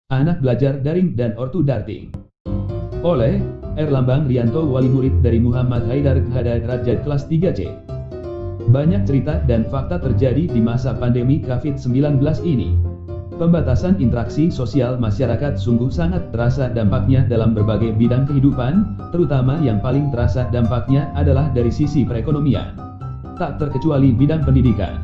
Anak belajar daring dan ortu darting. Oleh Erlambang Rianto, wali murid dari Muhammad Haidar Rajat kelas 3C. Banyak cerita dan fakta terjadi di masa pandemi COVID-19 ini. Pembatasan interaksi sosial masyarakat sungguh sangat terasa dampaknya dalam berbagai bidang kehidupan, terutama yang paling terasa dampaknya adalah dari sisi perekonomian. Tak terkecuali bidang pendidikan.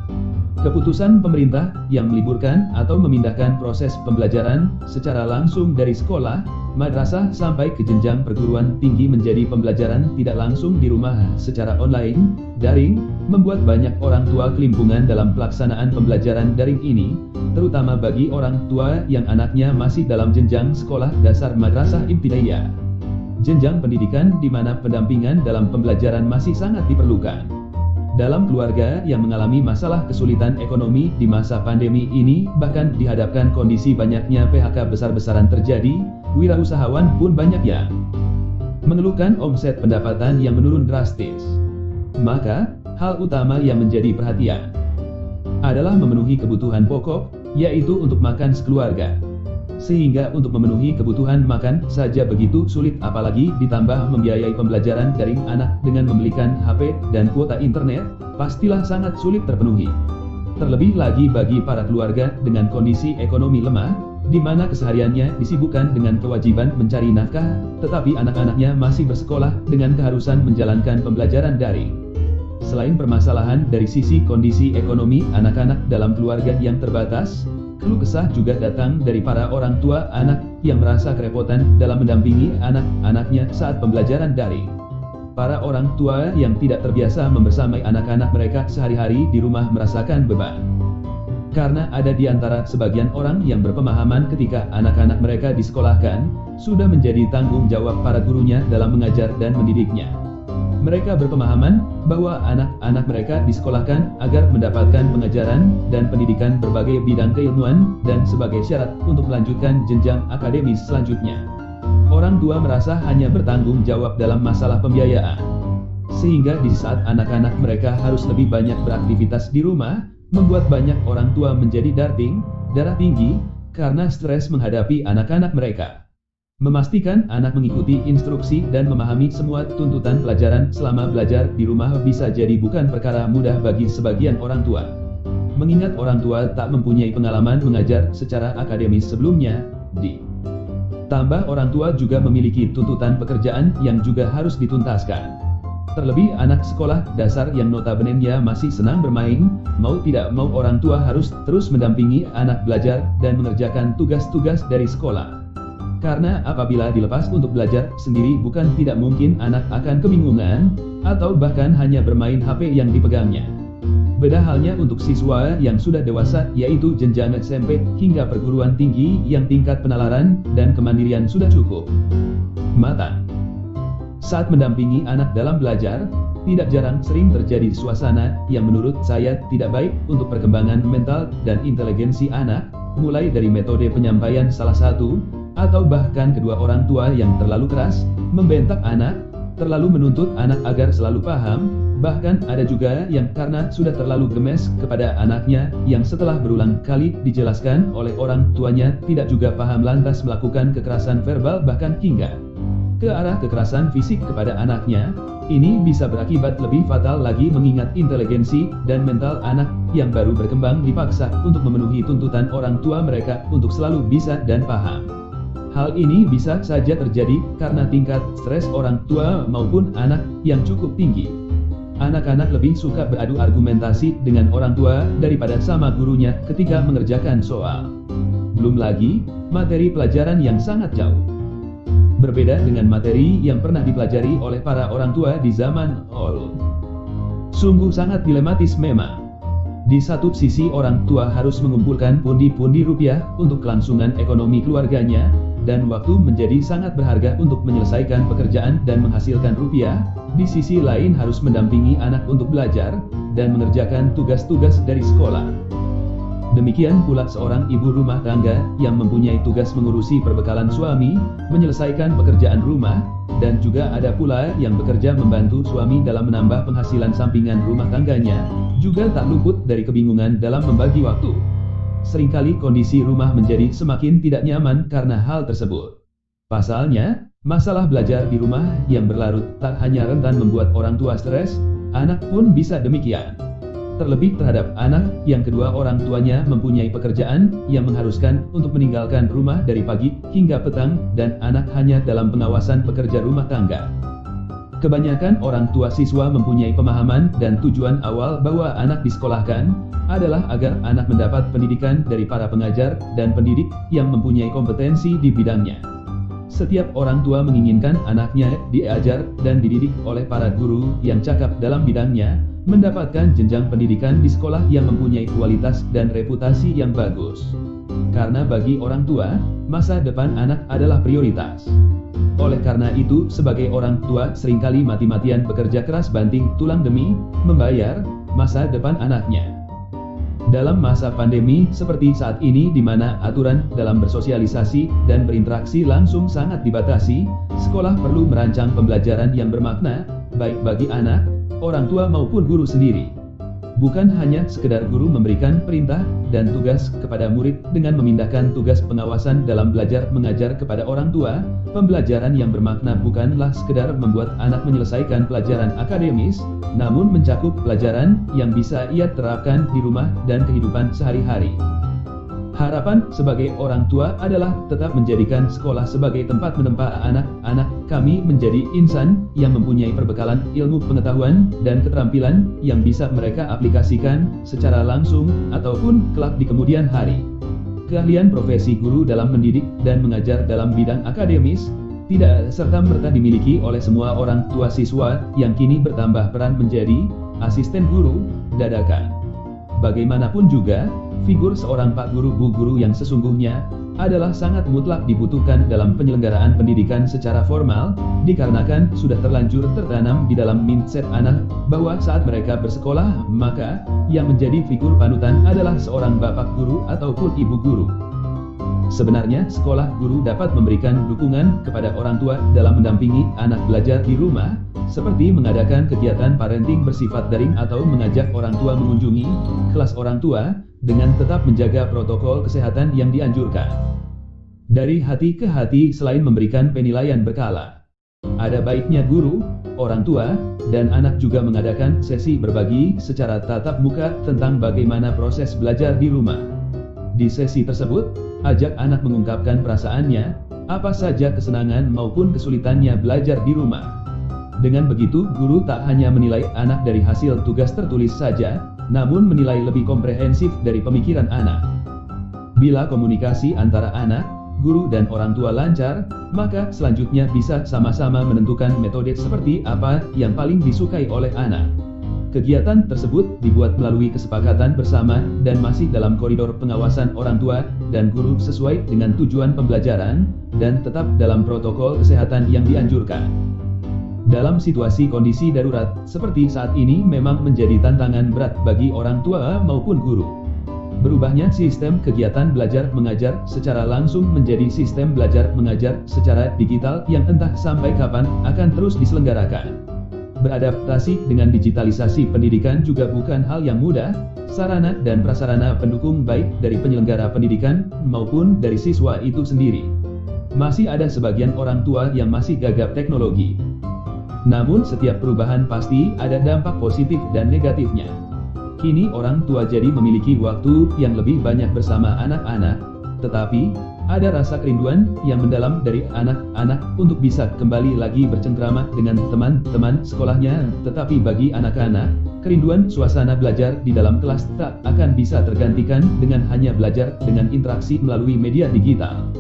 Keputusan pemerintah yang meliburkan atau memindahkan proses pembelajaran secara langsung dari sekolah, madrasah sampai ke jenjang perguruan tinggi menjadi pembelajaran tidak langsung di rumah secara online, daring, membuat banyak orang tua kelimpungan dalam pelaksanaan pembelajaran daring ini, terutama bagi orang tua yang anaknya masih dalam jenjang sekolah dasar madrasah ibtidaiyah. Jenjang pendidikan di mana pendampingan dalam pembelajaran masih sangat diperlukan. Dalam keluarga yang mengalami masalah kesulitan ekonomi di masa pandemi ini, bahkan dihadapkan kondisi banyaknya PHK besar-besaran terjadi, wirausahawan pun banyak yang mengeluhkan omset pendapatan yang menurun drastis. Maka, hal utama yang menjadi perhatian adalah memenuhi kebutuhan pokok, yaitu untuk makan sekeluarga. Sehingga untuk memenuhi kebutuhan makan saja begitu sulit, apalagi ditambah membiayai pembelajaran daring anak dengan membelikan HP dan kuota internet, pastilah sangat sulit terpenuhi. Terlebih lagi bagi para keluarga dengan kondisi ekonomi lemah, di mana kesehariannya disibukkan dengan kewajiban mencari nafkah, tetapi anak-anaknya masih bersekolah dengan keharusan menjalankan pembelajaran daring. Selain permasalahan dari sisi kondisi ekonomi anak-anak dalam keluarga yang terbatas, keluh kesah juga datang dari para orang tua anak yang merasa kerepotan dalam mendampingi anak-anaknya saat pembelajaran daring. Para orang tua yang tidak terbiasa membersamai anak-anak mereka sehari-hari di rumah merasakan beban. Karena ada di antara sebagian orang yang berpemahaman ketika anak-anak mereka disekolahkan, sudah menjadi tanggung jawab para gurunya dalam mengajar dan mendidiknya. Mereka berpemahaman bahwa anak-anak mereka disekolahkan agar mendapatkan pengajaran dan pendidikan berbagai bidang keilmuan dan sebagai syarat untuk melanjutkan jenjang akademis selanjutnya. Orang tua merasa hanya bertanggung jawab dalam masalah pembiayaan. Sehingga di saat anak-anak mereka harus lebih banyak beraktivitas di rumah, membuat banyak orang tua menjadi darah tinggi, karena stres menghadapi anak-anak mereka. Memastikan anak mengikuti instruksi dan memahami semua tuntutan pelajaran selama belajar di rumah bisa jadi bukan perkara mudah bagi sebagian orang tua. Mengingat orang tua tak mempunyai pengalaman mengajar secara akademis sebelumnya, ditambah orang tua juga memiliki tuntutan pekerjaan yang juga harus dituntaskan. Terlebih anak sekolah dasar yang notabene-nya masih senang bermain, mau tidak mau orang tua harus terus mendampingi anak belajar dan mengerjakan tugas-tugas dari sekolah. Karena apabila dilepas untuk belajar sendiri bukan tidak mungkin anak akan kebingungan, atau bahkan hanya bermain HP yang dipegangnya. Beda halnya untuk siswa yang sudah dewasa, yaitu jenjang SMP hingga perguruan tinggi yang tingkat penalaran dan kemandirian sudah cukup matang. Saat mendampingi anak dalam belajar, tidak jarang sering terjadi suasana yang menurut saya tidak baik untuk perkembangan mental dan inteligensi anak, mulai dari metode penyampaian salah satu, atau bahkan kedua orang tua yang terlalu keras, membentak anak, terlalu menuntut anak agar selalu paham, bahkan ada juga yang karena sudah terlalu gemes kepada anaknya, yang setelah berulang kali dijelaskan oleh orang tuanya tidak juga paham lantas melakukan kekerasan verbal bahkan hingga ke arah kekerasan fisik kepada anaknya. Ini bisa berakibat lebih fatal lagi mengingat inteligensi dan mental anak yang baru berkembang dipaksa untuk memenuhi tuntutan orang tua mereka untuk selalu bisa dan paham. Hal ini bisa saja terjadi karena tingkat stres orang tua maupun anak yang cukup tinggi. Anak-anak lebih suka beradu argumentasi dengan orang tua daripada sama gurunya ketika mengerjakan soal. Belum lagi, materi pelajaran yang sangat jauh berbeda dengan materi yang pernah dipelajari oleh para orang tua di zaman old. Sungguh sangat dilematis memang. Di satu sisi orang tua harus mengumpulkan pundi-pundi rupiah untuk kelangsungan ekonomi keluarganya, dan waktu menjadi sangat berharga untuk menyelesaikan pekerjaan dan menghasilkan rupiah. Di sisi lain harus mendampingi anak untuk belajar dan mengerjakan tugas-tugas dari sekolah. Demikian pula seorang ibu rumah tangga yang mempunyai tugas mengurusi perbekalan suami, menyelesaikan pekerjaan rumah, dan juga ada pula yang bekerja membantu suami dalam menambah penghasilan sampingan rumah tangganya, juga tak luput dari kebingungan dalam membagi waktu. seringkali kondisi rumah menjadi semakin tidak nyaman karena hal tersebut. Pasalnya, masalah belajar di rumah yang berlarut tak hanya rentan membuat orang tua stres, anak pun bisa demikian. Terlebih terhadap anak yang kedua orang tuanya mempunyai pekerjaan yang mengharuskan untuk meninggalkan rumah dari pagi hingga petang dan anak hanya dalam pengawasan pekerja rumah tangga. Kebanyakan orang tua siswa mempunyai pemahaman dan tujuan awal bahwa anak disekolahkan adalah agar anak mendapat pendidikan dari para pengajar dan pendidik yang mempunyai kompetensi di bidangnya. Setiap orang tua menginginkan anaknya diajar dan dididik oleh para guru yang cakap dalam bidangnya, mendapatkan jenjang pendidikan di sekolah yang mempunyai kualitas dan reputasi yang bagus. Karena bagi orang tua, masa depan anak adalah prioritas. Oleh karena itu, sebagai orang tua seringkali mati-matian bekerja keras banting tulang demi membayar masa depan anaknya. Dalam masa pandemi seperti saat ini di mana aturan dalam bersosialisasi dan berinteraksi langsung sangat dibatasi, sekolah perlu merancang pembelajaran yang bermakna, baik bagi anak, orang tua maupun guru sendiri. Bukan hanya sekedar guru memberikan perintah dan tugas kepada murid dengan memindahkan tugas pengawasan dalam belajar mengajar kepada orang tua, pembelajaran yang bermakna bukanlah sekedar membuat anak menyelesaikan pelajaran akademis, namun mencakup pelajaran yang bisa ia terapkan di rumah dan kehidupan sehari-hari. Harapan sebagai orang tua adalah tetap menjadikan sekolah sebagai tempat menempa anak-anak kami menjadi insan yang mempunyai perbekalan ilmu pengetahuan dan keterampilan yang bisa mereka aplikasikan secara langsung ataupun kelak di kemudian hari. Keahlian profesi guru dalam mendidik dan mengajar dalam bidang akademis tidak serta-merta dimiliki oleh semua orang tua siswa yang kini bertambah peran menjadi asisten guru dadakan. Bagaimanapun juga, figur seorang Pak Guru Bu Guru yang sesungguhnya adalah sangat mutlak dibutuhkan dalam penyelenggaraan pendidikan secara formal, dikarenakan sudah terlanjur tertanam di dalam mindset anak bahwa saat mereka bersekolah, maka yang menjadi figur panutan adalah seorang bapak guru ataupun ibu guru. Sebenarnya, sekolah guru dapat memberikan dukungan kepada orang tua dalam mendampingi anak belajar di rumah, seperti mengadakan kegiatan parenting bersifat daring atau mengajak orang tua mengunjungi kelas orang tua, dengan tetap menjaga protokol kesehatan yang dianjurkan. Dari hati ke hati selain memberikan penilaian berkala, ada baiknya guru, orang tua, dan anak juga mengadakan sesi berbagi secara tatap muka tentang bagaimana proses belajar di rumah. Di sesi tersebut, ajak anak mengungkapkan perasaannya, apa saja kesenangan maupun kesulitannya belajar di rumah. Dengan begitu, guru tak hanya menilai anak dari hasil tugas tertulis saja, namun menilai lebih komprehensif dari pemikiran anak. Bila komunikasi antara anak, guru dan orang tua lancar, maka selanjutnya bisa sama-sama menentukan metode seperti apa yang paling disukai oleh anak. Kegiatan tersebut dibuat melalui kesepakatan bersama dan masih dalam koridor pengawasan orang tua dan guru sesuai dengan tujuan pembelajaran dan tetap dalam protokol kesehatan yang dianjurkan. Dalam situasi kondisi darurat seperti saat ini memang menjadi tantangan berat bagi orang tua maupun guru. Berubahnya sistem kegiatan belajar mengajar secara langsung menjadi sistem belajar mengajar secara digital yang entah sampai kapan akan terus diselenggarakan. Beradaptasi dengan digitalisasi pendidikan juga bukan hal yang mudah, sarana dan prasarana pendukung baik dari penyelenggara pendidikan maupun dari siswa itu sendiri. Masih ada sebagian orang tua yang masih gagap teknologi. Namun setiap perubahan pasti ada dampak positif dan negatifnya. Kini orang tua jadi memiliki waktu yang lebih banyak bersama anak-anak, tetapi ada rasa kerinduan yang mendalam dari anak-anak untuk bisa kembali lagi bercengkrama dengan teman-teman sekolahnya. Tetapi bagi anak-anak, kerinduan suasana belajar di dalam kelas tak akan bisa tergantikan dengan hanya belajar dengan interaksi melalui media digital.